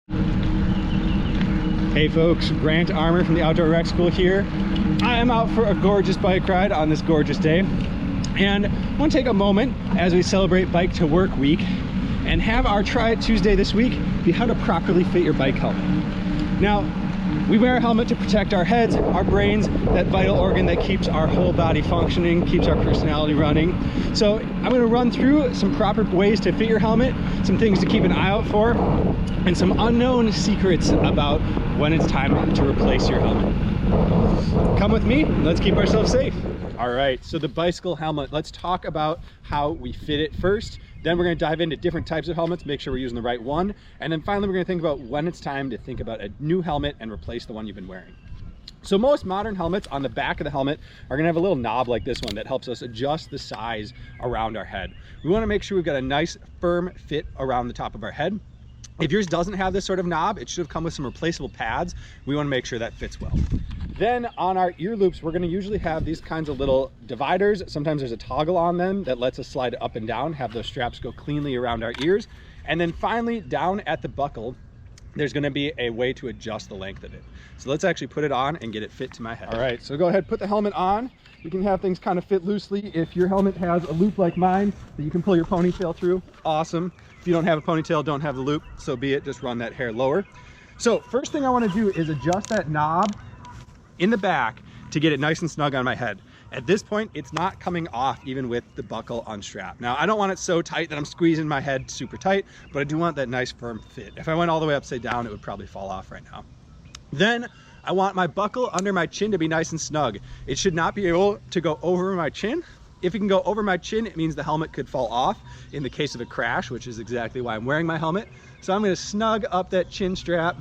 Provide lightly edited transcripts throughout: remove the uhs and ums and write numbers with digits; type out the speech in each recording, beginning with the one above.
Hey folks, Grant Armour from the Outdoor Rec School here. I am out for a gorgeous bike ride on this gorgeous day, and I want to take a moment as we celebrate Bike to Work Week and have our Try It Tuesday this week be how to properly fit your bike helmet. Now, we wear a helmet to protect our heads, our brains, that vital organ that keeps our whole body functioning, keeps our personality running. So I'm going to run through some proper ways to fit your helmet, some things to keep an eye out for, and some unknown secrets about when it's time to replace your helmet. Come with me, let's keep ourselves safe. All right, so the bicycle helmet, let's talk about how we fit it first. Then we're going to dive into different types of helmets, make sure we're using the right one. And then finally, we're going to think about when it's time to think about a new helmet and replace the one you've been wearing. So most modern helmets, on the back of the helmet, are going to have a little knob like this one that helps us adjust the size around our head. We want to make sure we've got a nice firm fit around the top of our head. If yours doesn't have this sort of knob, it should have come with some replaceable pads. We want to make sure that fits well. Then on our ear loops, we're going to usually have these kinds of little dividers. Sometimes there's a toggle on them that lets us slide up and down, have those straps go cleanly around our ears. And then finally, down at the buckle, there's going to be a way to adjust the length of it. So let's actually put it on and get it fit to my head. All right, so go ahead, put the helmet on. You can have things kind of fit loosely. If your helmet has a loop like mine that you can pull your ponytail through, awesome. If you don't have a ponytail, don't have the loop, so be it, just run that hair lower. So first thing I want to do is adjust that knob in the back to get it nice and snug on my head. At this point, it's not coming off even with the buckle unstrapped. Now, I don't want it so tight that I'm squeezing my head super tight, but I do want that nice firm fit. If I went all the way upside down, it would probably fall off right now. Then I want my buckle under my chin to be nice and snug. It should not be able to go over my chin. If it can go over my chin, it means the helmet could fall off in the case of a crash, which is exactly why I'm wearing my helmet. So I'm going to snug up that chin strap.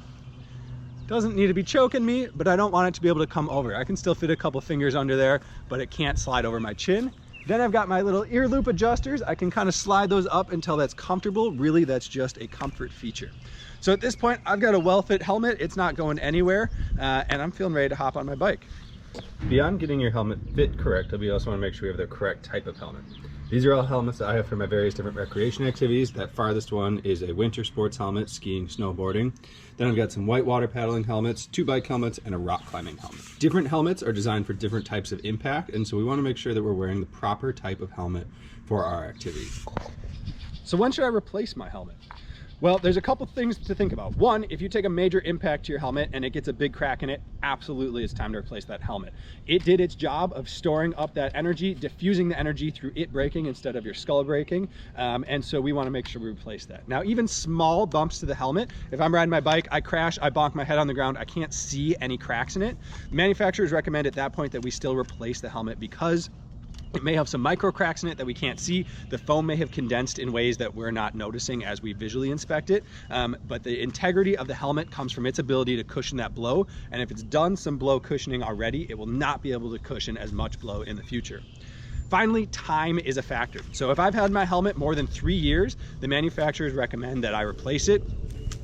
Doesn't need to be choking me, but I don't want it to be able to come over. I can still fit a couple fingers under there, but it can't slide over my chin. Then I've got my little ear loop adjusters. I can kind of slide those up until that's comfortable. Really, that's just a comfort feature. So at this point, I've got a well-fit helmet. It's not going anywhere, and I'm feeling ready to hop on my bike. Beyond getting your helmet fit correctly, we also want to make sure we have the correct type of helmet. These are all helmets that I have for my various different recreation activities. That farthest one is a winter sports helmet, skiing, snowboarding. Then I've got some whitewater paddling helmets, 2 bike helmets, and a rock climbing helmet. Different helmets are designed for different types of impact, and so we want to make sure that we're wearing the proper type of helmet for our activity. So when should I replace my helmet? Well, there's a couple things to think about. One, if you take a major impact to your helmet and it gets a big crack in it, absolutely it's time to replace that helmet. It did its job of storing up that energy, diffusing the energy through it breaking instead of your skull breaking. And so we want to make sure we replace that. Now, even small bumps to the helmet, if I'm riding my bike, I crash, I bonk my head on the ground, I can't see any cracks in it. Manufacturers recommend at that point that we still replace the helmet because it may have some micro cracks in it that we can't see. The foam may have condensed in ways that we're not noticing as we visually inspect it. But the integrity of the helmet comes from its ability to cushion that blow. And if it's done some blow cushioning already, it will not be able to cushion as much blow in the future. Finally, time is a factor. So if I've had my helmet more than 3 years, the manufacturers recommend that I replace it.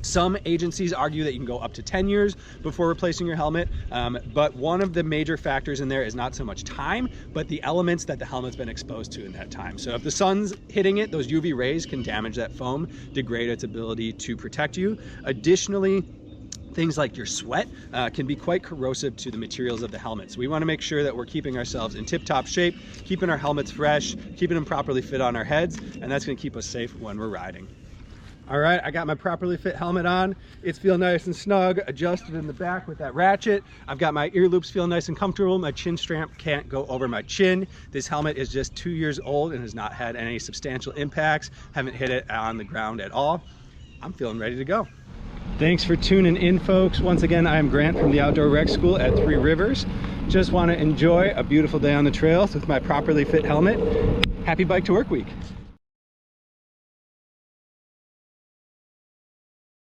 Some agencies argue that you can go up to 10 years before replacing your helmet, but one of the major factors in there is not so much time, but the elements that the helmet's been exposed to in that time. So if the sun's hitting it, those UV rays can damage that foam, degrade its ability to protect you. Additionally, things like your sweat can be quite corrosive to the materials of the helmet. So we want to make sure that we're keeping ourselves in tip-top shape, keeping our helmets fresh, keeping them properly fit on our heads, and that's going to keep us safe when we're riding. All right, I got my properly fit helmet on. It's feeling nice and snug, adjusted in the back with that ratchet. I've got my ear loops feeling nice and comfortable. My chin strap can't go over my chin. This helmet is just 2 years old and has not had any substantial impacts. Haven't hit it on the ground at all. I'm feeling ready to go. Thanks for tuning in, folks. Once again, I am Grant from the Outdoor Rec School at 3 Rivers. Just want to enjoy a beautiful day on the trails with my properly fit helmet. Happy Bike to Work Week.